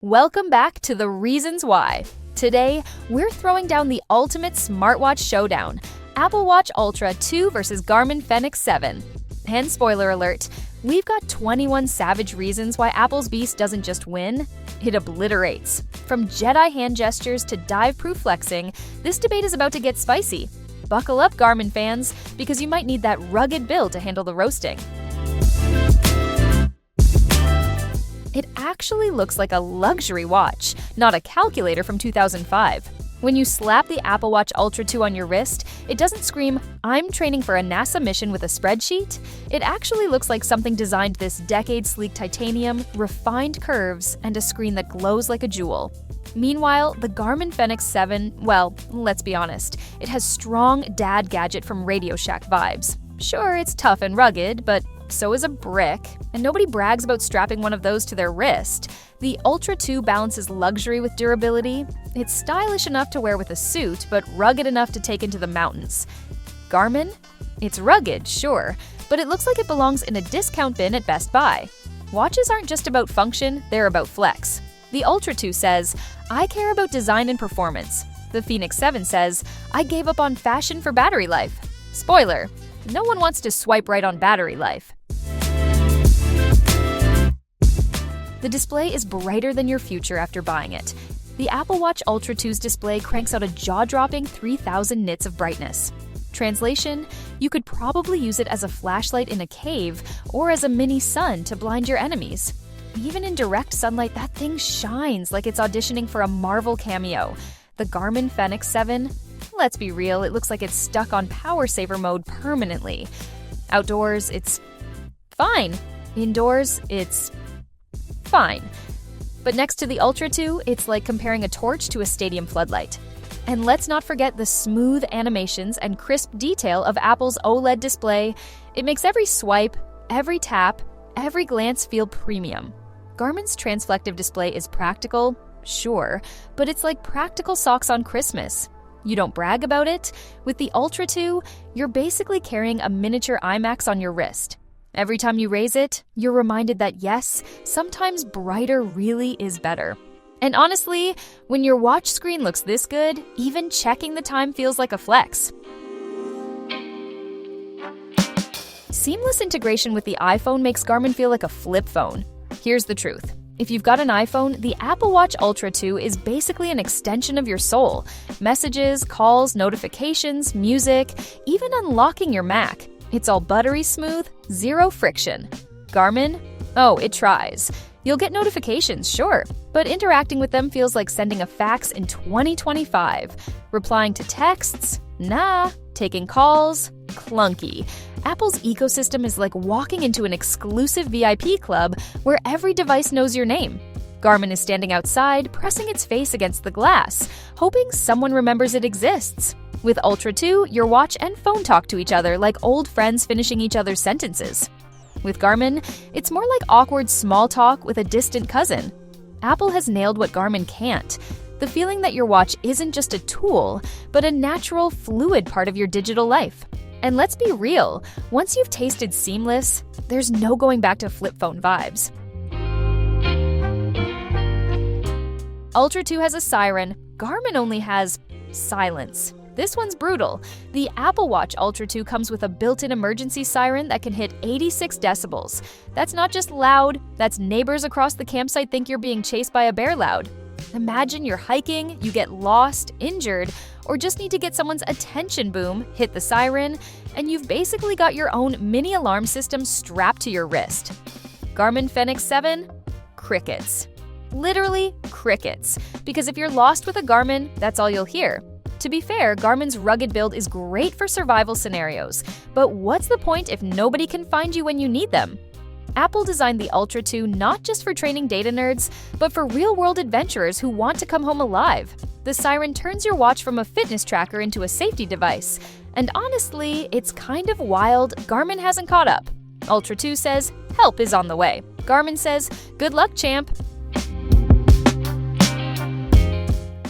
Welcome back to The Reasons Why. Today, we're throwing down the ultimate smartwatch showdown, Apple Watch Ultra 2 versus Garmin Fenix 7. And spoiler alert, we've got 21 savage reasons why Apple's beast doesn't just win, it obliterates. From Jedi hand gestures to dive-proof flexing, this debate is about to get spicy. Buckle up, Garmin fans, because you might need that rugged build to handle the roasting. It actually looks like a luxury watch, not a calculator from 2005. When you slap the Apple Watch Ultra 2 on your wrist, it doesn't scream, "I'm training for a NASA mission with a spreadsheet." It actually looks like something designed this decade-sleek titanium, refined curves, and a screen that glows like a jewel. Meanwhile, the Garmin Fenix 7, well, let's be honest, it has strong dad gadget from Radio Shack vibes. Sure, it's tough and rugged, but so is a brick, and nobody brags about strapping one of those to their wrist. The Ultra 2 balances luxury with durability. It's stylish enough to wear with a suit, but rugged enough to take into the mountains. Garmin? It's rugged, sure, but it looks like it belongs in a discount bin at Best Buy. Watches aren't just about function, they're about flex. The Ultra 2 says, "I care about design and performance." The Fenix 7 says, "I gave up on fashion for battery life." Spoiler, no one wants to swipe right on battery life. The display is brighter than your future after buying it. The Apple Watch Ultra 2's display cranks out a jaw-dropping 3,000 nits of brightness. Translation, you could probably use it as a flashlight in a cave or as a mini sun to blind your enemies. Even in direct sunlight, that thing shines like it's auditioning for a Marvel cameo. The Garmin Fenix 7? Let's be real, it looks like it's stuck on power saver mode permanently. Outdoors, it's fine. Indoors, it's fine. But next to the Ultra 2, it's like comparing a torch to a stadium floodlight. And let's not forget the smooth animations and crisp detail of Apple's OLED display. It makes every swipe, every tap, every glance feel premium. Garmin's transflective display is practical, sure, but it's like practical socks on Christmas. You don't brag about it. With the Ultra 2, you're basically carrying a miniature IMAX on your wrist. Every time you raise it, you're reminded that yes, sometimes brighter really is better. And honestly, when your watch screen looks this good, even checking the time feels like a flex. Seamless integration with the iPhone makes Garmin feel like a flip phone. Here's the truth. If you've got an iPhone, the Apple Watch Ultra 2 is basically an extension of your soul. Messages, calls, notifications, music, even unlocking your Mac. It's all buttery smooth, zero friction. Garmin? Oh, it tries. You'll get notifications, sure, but interacting with them feels like sending a fax in 2025. Replying to texts? Nah. Taking calls? Clunky. Apple's ecosystem is like walking into an exclusive VIP club where every device knows your name. Garmin is standing outside, pressing its face against the glass, hoping someone remembers it exists. With Ultra 2, your watch and phone talk to each other like old friends finishing each other's sentences. With Garmin, it's more like awkward small talk with a distant cousin. Apple has nailed what Garmin can't. The feeling that your watch isn't just a tool, but a natural, fluid part of your digital life. And let's be real, once you've tasted seamless, there's no going back to flip phone vibes. Ultra 2 has a siren, Garmin only has silence. This one's brutal. The Apple Watch Ultra 2 comes with a built-in emergency siren that can hit 86 decibels. That's not just loud, that's neighbors across the campsite think you're being chased by a bear loud. Imagine you're hiking, you get lost, injured, or just need to get someone's attention, boom, hit the siren, and you've basically got your own mini alarm system strapped to your wrist. Garmin Fenix 7? Crickets. Literally crickets. Because if you're lost with a Garmin, that's all you'll hear. To be fair, Garmin's rugged build is great for survival scenarios, but what's the point if nobody can find you when you need them? Apple designed the Ultra 2 not just for training data nerds, but for real-world adventurers who want to come home alive. The siren turns your watch from a fitness tracker into a safety device. And honestly, it's kind of wild Garmin hasn't caught up. Ultra 2 says, help is on the way. Garmin says, good luck, champ.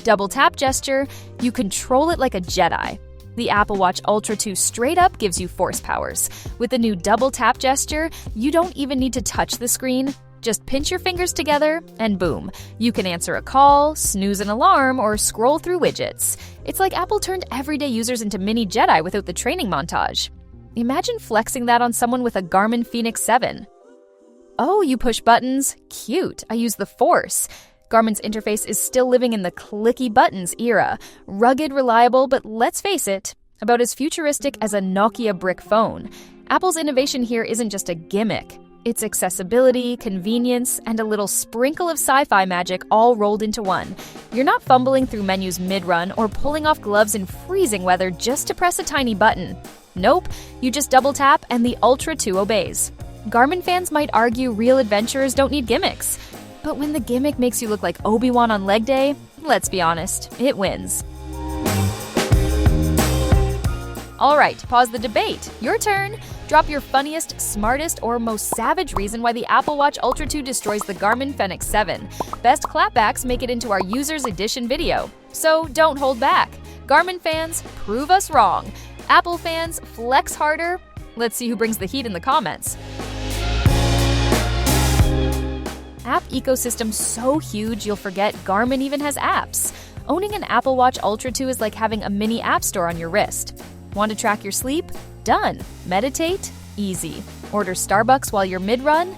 Double tap gesture, you control it like a Jedi. The Apple Watch Ultra 2 straight up gives you force powers. With the new double tap gesture, you don't even need to touch the screen. Just pinch your fingers together, and boom, you can answer a call, snooze an alarm, or scroll through widgets. It's like Apple turned everyday users into mini Jedi without the training montage. Imagine flexing that on someone with a Garmin Fenix 7. Oh, you push buttons? Cute, I use the Force. Garmin's interface is still living in the clicky buttons era. Rugged, reliable, but let's face it, about as futuristic as a Nokia brick phone. Apple's innovation here isn't just a gimmick. It's accessibility, convenience, and a little sprinkle of sci-fi magic all rolled into one. You're not fumbling through menus mid-run or pulling off gloves in freezing weather just to press a tiny button. Nope, you just double tap and the Ultra 2 obeys. Garmin fans might argue real adventurers don't need gimmicks. But when the gimmick makes you look like Obi-Wan on leg day, let's be honest, it wins. All right, pause the debate. Your turn. Drop your funniest, smartest, or most savage reason why the Apple Watch Ultra 2 destroys the Garmin Fenix 7. Best clapbacks make it into our Users Edition video. So don't hold back. Garmin fans, prove us wrong. Apple fans, flex harder. Let's see who brings the heat in the comments. App ecosystem so huge you'll forget Garmin even has apps. Owning an Apple Watch Ultra 2 is like having a mini app store on your wrist. Want to track your sleep? Done. Meditate? Easy. Order Starbucks while you're mid-run?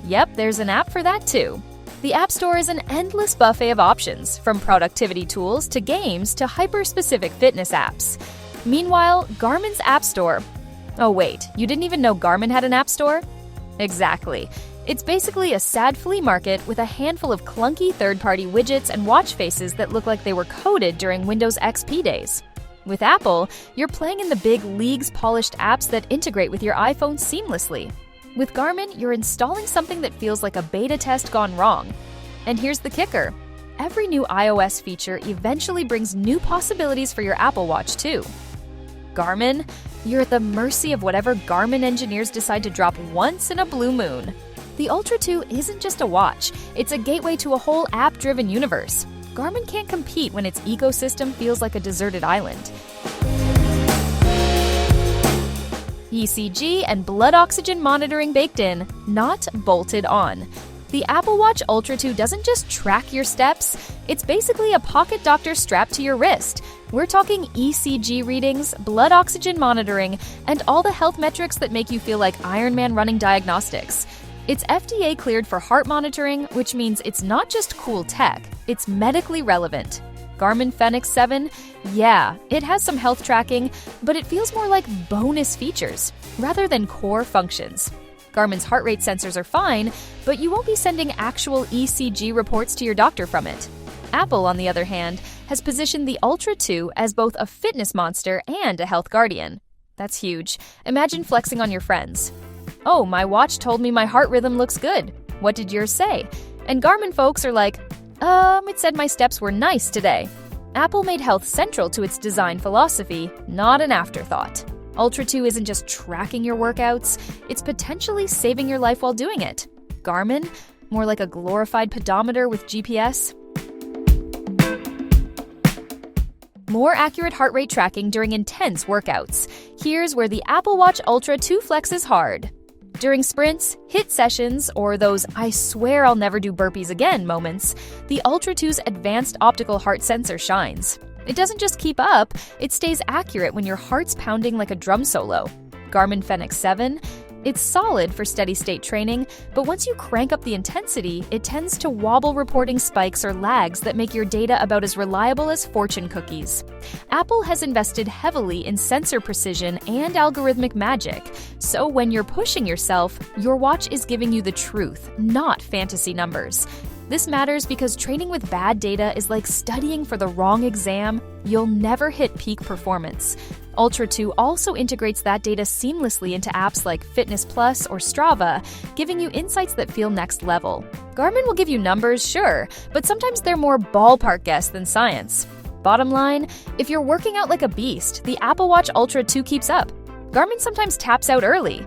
Yep, there's an app for that too. The App Store is an endless buffet of options, from productivity tools to games to hyper-specific fitness apps. Meanwhile, Garmin's App Store... Oh wait, you didn't even know Garmin had an App Store? Exactly. It's basically a sad flea market with a handful of clunky third-party widgets and watch faces that look like they were coded during Windows XP days. With Apple, you're playing in the big leagues polished apps that integrate with your iPhone seamlessly. With Garmin, you're installing something that feels like a beta test gone wrong. And here's the kicker. Every new iOS feature eventually brings new possibilities for your Apple Watch too. Garmin, you're at the mercy of whatever Garmin engineers decide to drop once in a blue moon. The Ultra 2 isn't just a watch, it's a gateway to a whole app-driven universe. Garmin can't compete when its ecosystem feels like a deserted island. ECG and blood oxygen monitoring baked in, not bolted on. The Apple Watch Ultra 2 doesn't just track your steps, it's basically a pocket doctor strapped to your wrist. We're talking ECG readings, blood oxygen monitoring, and all the health metrics that make you feel like Iron Man running diagnostics. It's FDA cleared for heart monitoring, which means it's not just cool tech, it's medically relevant. Garmin Fenix 7, yeah, it has some health tracking, but it feels more like bonus features rather than core functions. Garmin's heart rate sensors are fine, but you won't be sending actual ECG reports to your doctor from it. Apple, on the other hand, has positioned the Ultra 2 as both a fitness monster and a health guardian. That's huge. Imagine flexing on your friends. Oh, my watch told me my heart rhythm looks good. What did yours say? And Garmin folks are like, it said my steps were nice today. Apple made health central to its design philosophy, not an afterthought. Ultra 2 isn't just tracking your workouts, it's potentially saving your life while doing it. Garmin? More like a glorified pedometer with GPS? More accurate heart rate tracking during intense workouts. Here's where the Apple Watch Ultra 2 flexes hard. During sprints, hit sessions, or those I swear I'll never do burpees again moments, the Ultra 2's advanced optical heart sensor shines. It doesn't just keep up, it stays accurate when your heart's pounding like a drum solo. Garmin Fenix 7, it's solid for steady-state training, but once you crank up the intensity, it tends to wobble, reporting spikes or lags that make your data about as reliable as fortune cookies. Apple has invested heavily in sensor precision and algorithmic magic, so when you're pushing yourself, your watch is giving you the truth, not fantasy numbers. This matters because training with bad data is like studying for the wrong exam. You'll never hit peak performance. Ultra 2 also integrates that data seamlessly into apps like Fitness Plus or Strava, giving you insights that feel next level. Garmin will give you numbers, sure, but sometimes they're more ballpark guess than science. Bottom line, if you're working out like a beast, the Apple Watch Ultra 2 keeps up. Garmin sometimes taps out early.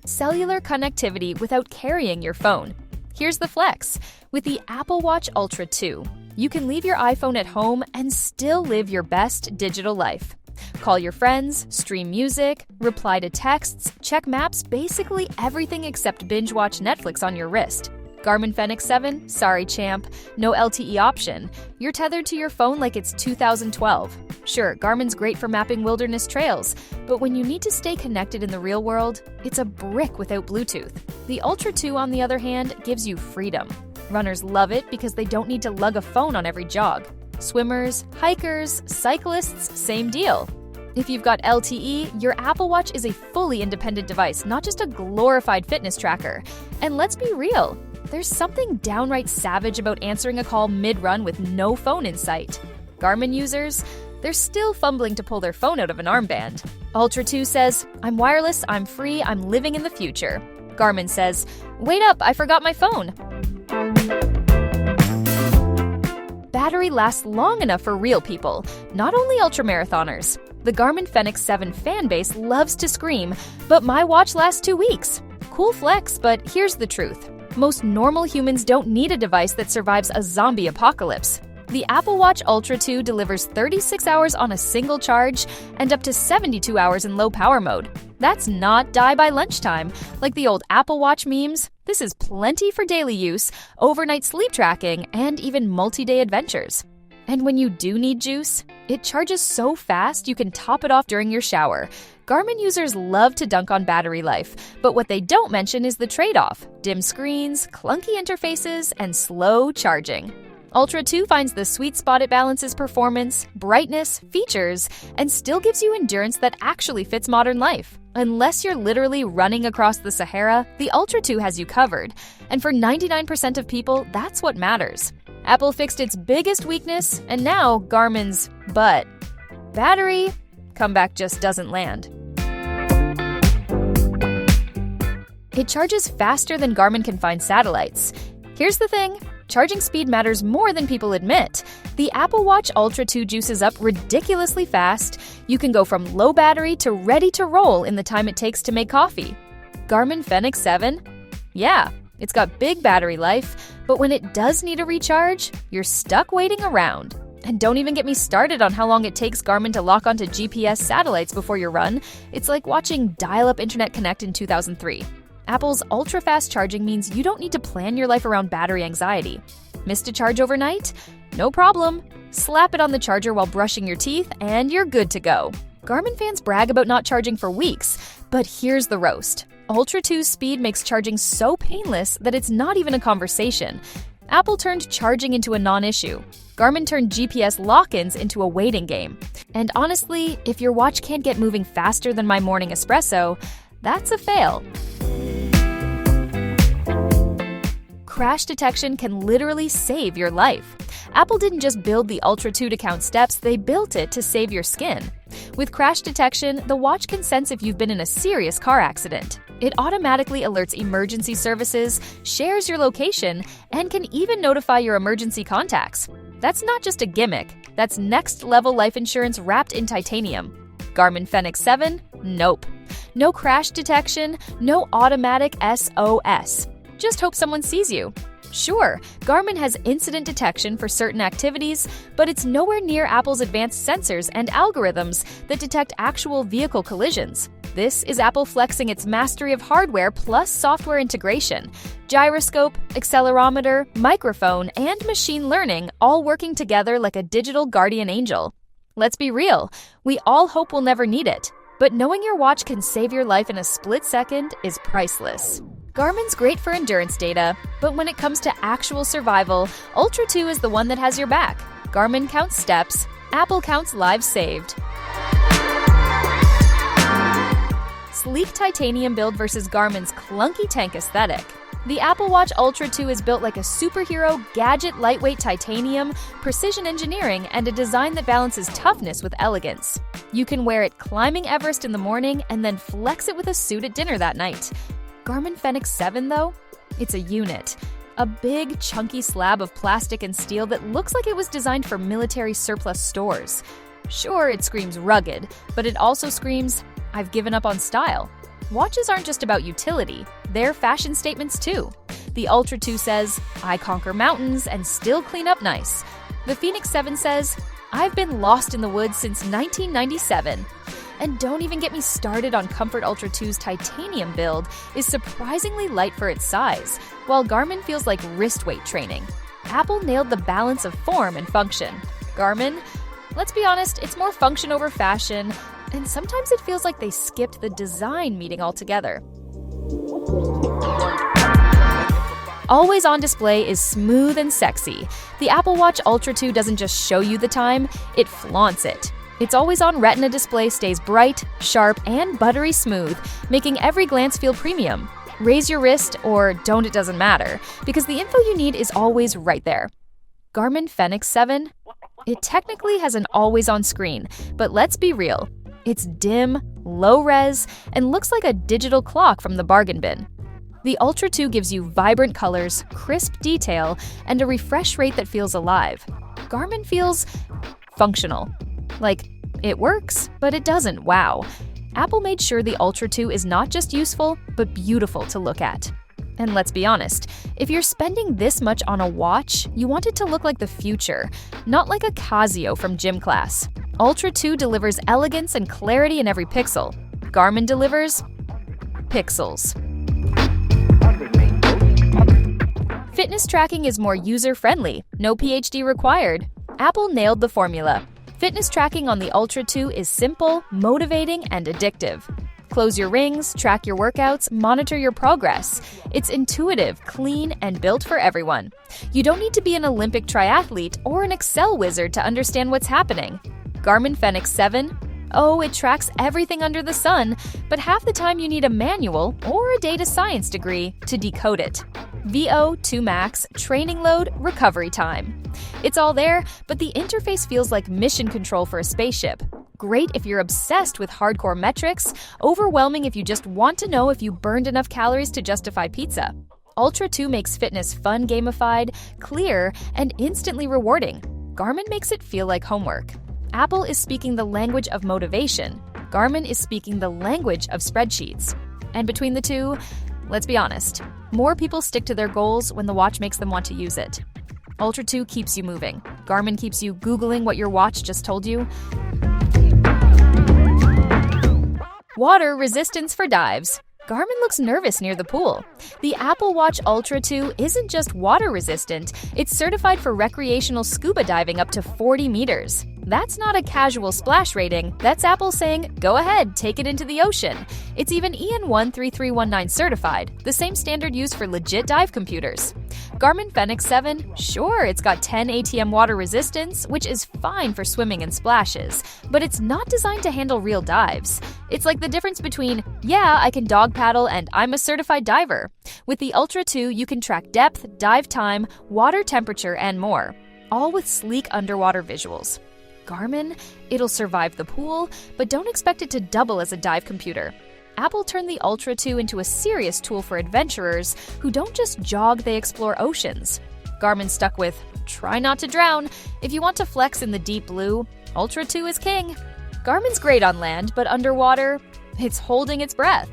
Cellular connectivity without carrying your phone. Here's the flex. With the Apple Watch Ultra 2, you can leave your iPhone at home and still live your best digital life. Call your friends, stream music, reply to texts, check maps, basically everything except binge watch Netflix on your wrist. Garmin Fenix 7? Sorry, champ. No LTE option. You're tethered to your phone like it's 2012. Sure, Garmin's great for mapping wilderness trails, but when you need to stay connected in the real world, it's a brick without Bluetooth. The Ultra 2, on the other hand, gives you freedom. Runners love it because they don't need to lug a phone on every jog. Swimmers, hikers, cyclists, same deal. If you've got LTE, your Apple Watch is a fully independent device, not just a glorified fitness tracker. And let's be real, there's something downright savage about answering a call mid-run with no phone in sight. Garmin users, they're still fumbling to pull their phone out of an armband. Ultra 2 says, I'm wireless, I'm free, I'm living in the future. Garmin says, wait up, I forgot my phone. Battery lasts long enough for real people, not only ultramarathoners. The Garmin Fenix 7 fan base loves to scream, but my watch lasts 2 weeks. Cool flex, but here's the truth. Most normal humans don't need a device that survives a zombie apocalypse. The Apple Watch Ultra 2 delivers 36 hours on a single charge and up to 72 hours in low power mode. That's not die by lunchtime, like the old Apple Watch memes. This is plenty for daily use, overnight sleep tracking, and even multi-day adventures. And when you do need juice, it charges so fast you can top it off during your shower. Garmin users love to dunk on battery life, but what they don't mention is the trade-off: dim screens, clunky interfaces, and slow charging. Ultra 2 finds the sweet spot. It balances performance, brightness, features, and still gives you endurance that actually fits modern life. Unless you're literally running across the Sahara, the Ultra 2 has you covered. And for 99% of people, that's what matters. Apple fixed its biggest weakness, and now Garmin's butt. Battery, comeback just doesn't land. It charges faster than Garmin can find satellites. Here's the thing. Charging speed matters more than people admit. The Apple Watch Ultra 2 juices up ridiculously fast. You can go from low battery to ready to roll in the time it takes to make coffee. Garmin Fenix 7? Yeah, it's got big battery life, but when it does need a recharge, you're stuck waiting around. And don't even get me started on how long it takes Garmin to lock onto GPS satellites before your run. It's like watching dial-up internet connect in 2003. Apple's ultra-fast charging means you don't need to plan your life around battery anxiety. Missed a charge overnight? No problem. Slap it on the charger while brushing your teeth, and you're good to go. Garmin fans brag about not charging for weeks, but here's the roast. Ultra 2's speed makes charging so painless that it's not even a conversation. Apple turned charging into a non-issue. Garmin turned GPS lock-ins into a waiting game. And honestly, if your watch can't get moving faster than my morning espresso, that's a fail. Crash detection can literally save your life. Apple didn't just build the Ultra 2 to count steps, they built it to save your skin. With crash detection, the watch can sense if you've been in a serious car accident. It automatically alerts emergency services, shares your location, and can even notify your emergency contacts. That's not just a gimmick, that's next-level life insurance wrapped in titanium. Garmin Fenix 7? Nope. No crash detection, no automatic SOS. Just hope someone sees you. Sure, Garmin has incident detection for certain activities, but it's nowhere near Apple's advanced sensors and algorithms that detect actual vehicle collisions. This is Apple flexing its mastery of hardware plus software integration. Gyroscope, accelerometer, microphone, and machine learning all working together like a digital guardian angel. Let's be real, we all hope we'll never need it, but knowing your watch can save your life in a split second is priceless. Garmin's great for endurance data, but when it comes to actual survival, Ultra 2 is the one that has your back. Garmin counts steps, Apple counts lives saved. Sleek titanium build versus Garmin's clunky tank aesthetic. The Apple Watch Ultra 2 is built like a superhero, gadget lightweight titanium, precision engineering, and a design that balances toughness with elegance. You can wear it climbing Everest in the morning and then flex it with a suit at dinner that night. Garmin Fenix 7, though? It's a unit. A big, chunky slab of plastic and steel that looks like it was designed for military surplus stores. Sure, it screams rugged, but it also screams, I've given up on style. Watches aren't just about utility, they're fashion statements too. The Ultra 2 says, I conquer mountains and still clean up nice. The Fenix 7 says, I've been lost in the woods since 1997. And don't even get me started on Comfort Ultra 2's titanium build is surprisingly light for its size, while Garmin feels like wrist weight training. Apple nailed the balance of form and function. Garmin, let's be honest, it's more function over fashion, and sometimes it feels like they skipped the design meeting altogether. Always on display is smooth and sexy. The Apple Watch Ultra 2 doesn't just show you the time, it flaunts it. Its always-on Retina display stays bright, sharp, and buttery smooth, making every glance feel premium. Raise your wrist, or don't, it doesn't matter, because the info you need is always right there. Garmin Fenix 7? It technically has an always-on screen, but let's be real. It's dim, low-res, and looks like a digital clock from the bargain bin. The Ultra 2 gives you vibrant colors, crisp detail, and a refresh rate that feels alive. Garmin feels functional. Like, it works, but it doesn't wow. Apple made sure the Ultra 2 is not just useful, but beautiful to look at. And let's be honest, if you're spending this much on a watch, you want it to look like the future, not like a Casio from gym class. Ultra 2 delivers elegance and clarity in every pixel. Garmin delivers pixels. Fitness tracking is more user-friendly, no PhD required. Apple nailed the formula. Fitness tracking on the Ultra 2 is simple, motivating, and addictive. Close your rings, track your workouts, monitor your progress. It's intuitive, clean, and built for everyone. You don't need to be an Olympic triathlete or an Excel wizard to understand what's happening. Garmin Fenix 7? Oh, it tracks everything under the sun, but half the time you need a manual or a data science degree to decode it. VO2 max, training load, recovery time. It's all there, but the interface feels like mission control for a spaceship. Great if you're obsessed with hardcore metrics, overwhelming if you just want to know if you burned enough calories to justify pizza. Ultra 2 makes fitness fun, gamified, clear, and instantly rewarding. Garmin makes it feel like homework. Apple is speaking the language of motivation. Garmin is speaking the language of spreadsheets. And between the two, let's be honest, more people stick to their goals when the watch makes them want to use it. Ultra 2 keeps you moving. Garmin keeps you Googling what your watch just told you. Water resistance for dives. Garmin looks nervous near the pool. The Apple Watch Ultra 2 isn't just water resistant, it's certified for recreational scuba diving up to 40 meters. That's not a casual splash rating, that's Apple saying, go ahead, take it into the ocean. It's even EN 13319 certified, the same standard used for legit dive computers. Garmin Fenix 7, sure, it's got 10 ATM water resistance, which is fine for swimming and splashes, but it's not designed to handle real dives. It's like the difference between, yeah, I can dog paddle and I'm a certified diver. With the Ultra 2, you can track depth, dive time, water temperature, and more, all with sleek underwater visuals. Garmin, it'll survive the pool, but don't expect it to double as a dive computer. Apple turned the Ultra 2 into a serious tool for adventurers who don't just jog, they explore oceans. Garmin stuck with, try not to drown. If you want to flex in the deep blue, Ultra 2 is king. Garmin's great on land, but underwater, it's holding its breath.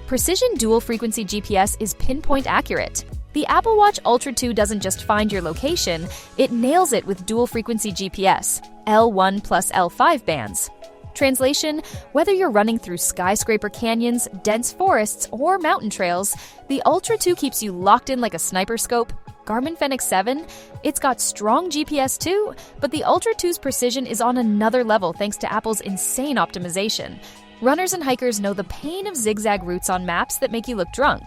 Precision dual-frequency GPS is pinpoint accurate. The Apple Watch Ultra 2 doesn't just find your location, it nails it with dual-frequency GPS, L1 plus L5 bands. Translation, whether you're running through skyscraper canyons, dense forests, or mountain trails, the Ultra 2 keeps you locked in like a sniper scope. Garmin Fenix 7, it's got strong GPS too, but the Ultra 2's precision is on another level thanks to Apple's insane optimization. Runners and hikers know the pain of zigzag routes on maps that make you look drunk.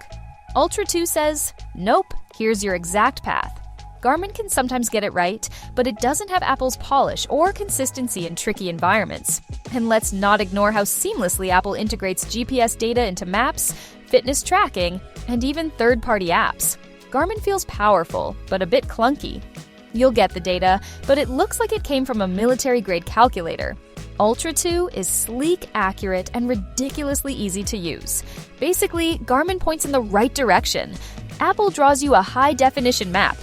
Ultra 2 says, nope, here's your exact path. Garmin can sometimes get it right, but it doesn't have Apple's polish or consistency in tricky environments. And let's not ignore how seamlessly Apple integrates GPS data into maps, fitness tracking, and even third-party apps. Garmin feels powerful, but a bit clunky. You'll get the data, but it looks like it came from a military-grade calculator. Ultra 2 is sleek, accurate, and ridiculously easy to use. Basically, Garmin points in the right direction. Apple draws you a high-definition map.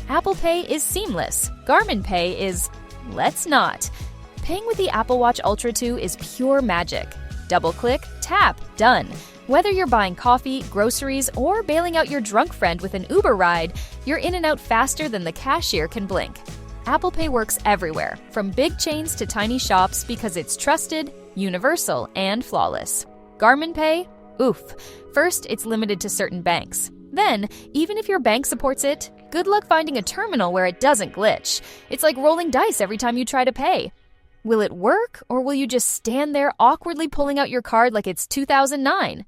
Apple Pay is seamless. Garmin Pay is, let's not. Paying with the Apple Watch Ultra 2 is pure magic. Double-click, tap, done. Whether you're buying coffee, groceries, or bailing out your drunk friend with an Uber ride, you're in and out faster than the cashier can blink. Apple Pay works everywhere, from big chains to tiny shops, because it's trusted, universal, and flawless. Garmin Pay? Oof. First, it's limited to certain banks. Then, even if your bank supports it, good luck finding a terminal where it doesn't glitch. It's like rolling dice every time you try to pay. Will it work, or will you just stand there awkwardly pulling out your card like it's 2009?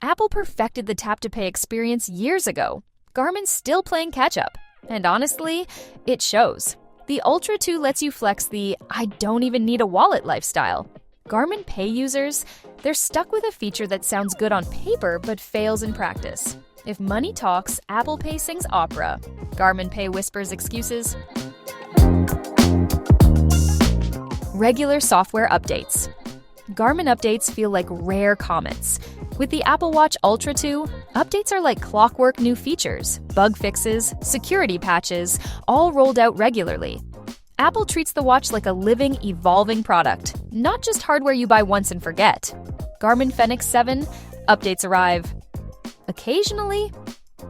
Apple perfected the tap-to-pay experience years ago. Garmin's still playing catch-up. And honestly, it shows. The Ultra 2 lets you flex the "I don't even need a wallet" lifestyle. Garmin Pay users, they're stuck with a feature that sounds good on paper but fails in practice. If money talks, Apple Pay sings opera. Garmin Pay whispers excuses. Regular software updates. Garmin updates feel like rare comets. With the Apple Watch Ultra 2, updates are like clockwork new features, bug fixes, security patches, all rolled out regularly. Apple treats the watch like a living, evolving product, not just hardware you buy once and forget. Garmin Fenix 7, updates arrive. Occasionally?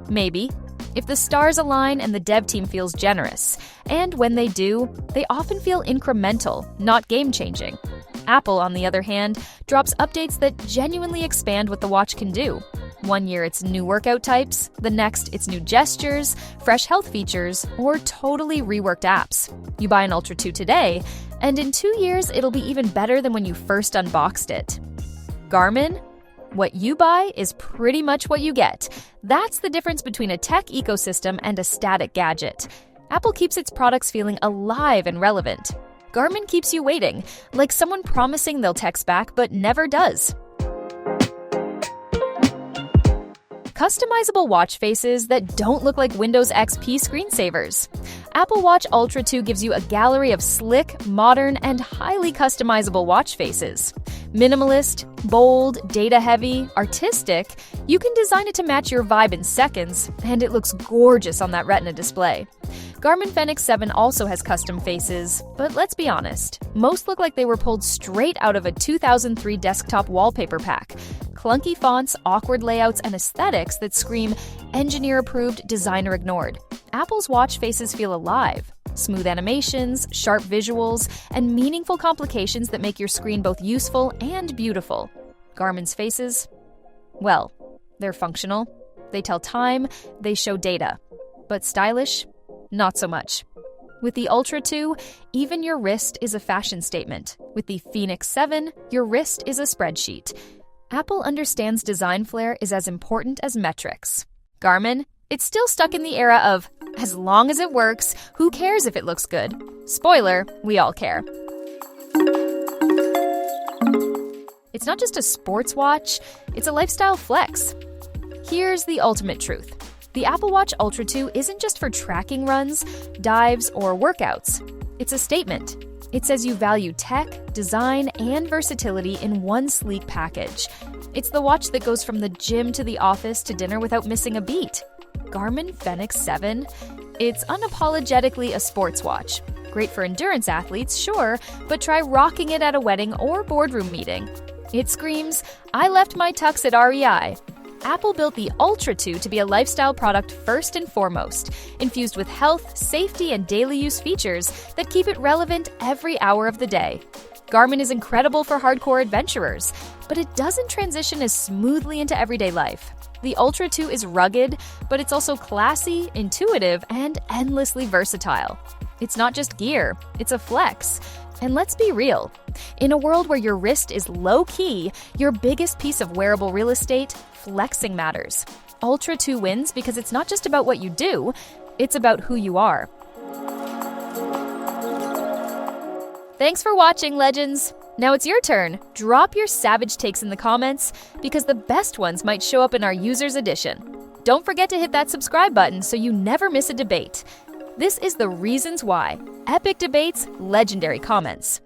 Maybe. If the stars align and the dev team feels generous. And when they do, they often feel incremental, not game-changing. Apple, on the other hand, drops updates that genuinely expand what the watch can do. One year it's new workout types, the next it's new gestures, fresh health features, or totally reworked apps. You buy an Ultra 2 today, and in 2 years it'll be even better than when you first unboxed it. Garmin? What you buy is pretty much what you get. That's the difference between a tech ecosystem and a static gadget. Apple keeps its products feeling alive and relevant. Garmin keeps you waiting, like someone promising they'll text back but never does. Customizable watch faces that don't look like Windows XP screensavers. Apple Watch Ultra 2 gives you a gallery of slick, modern, and highly customizable watch faces. Minimalist, bold, data-heavy, artistic, you can design it to match your vibe in seconds, and it looks gorgeous on that Retina display. Garmin Fenix 7 also has custom faces, but let's be honest, most look like they were pulled straight out of a 2003 desktop wallpaper pack. Clunky fonts, awkward layouts, and aesthetics that scream engineer-approved, designer-ignored. Apple's watch faces feel alive. Smooth animations, sharp visuals, and meaningful complications that make your screen both useful and beautiful. Garmin's faces? Well, they're functional. They tell time, they show data. But stylish? Not so much. With the Ultra 2, even your wrist is a fashion statement. With the Fenix 7, your wrist is a spreadsheet. Apple understands design flair is as important as metrics. Garmin? It's still stuck in the era of, as long as it works, who cares if it looks good? Spoiler, we all care. It's not just a sports watch, it's a lifestyle flex. Here's the ultimate truth. The Apple Watch Ultra 2 isn't just for tracking runs, dives, or workouts. It's a statement. It says you value tech, design, and versatility in one sleek package. It's the watch that goes from the gym to the office to dinner without missing a beat. Garmin Fenix 7? It's unapologetically a sports watch. Great for endurance athletes, sure, but try rocking it at a wedding or boardroom meeting. It screams, "I left my tux at REI." Apple built the Ultra 2 to be a lifestyle product first and foremost, infused with health, safety, and daily use features that keep it relevant every hour of the day. Garmin is incredible for hardcore adventurers, but it doesn't transition as smoothly into everyday life. The Ultra 2 is rugged, but it's also classy, intuitive, and endlessly versatile. It's not just gear, it's a flex. And let's be real. In a world where your wrist is low-key, your biggest piece of wearable real estate, flexing matters. Ultra 2 wins because it's not just about what you do, it's about who you are. Thanks for watching, legends! Now it's your turn. Drop your savage takes in the comments, because the best ones might show up in our Users Edition. Don't forget to hit that subscribe button so you never miss a debate. This is the Reasons Why. Epic debates, legendary comments.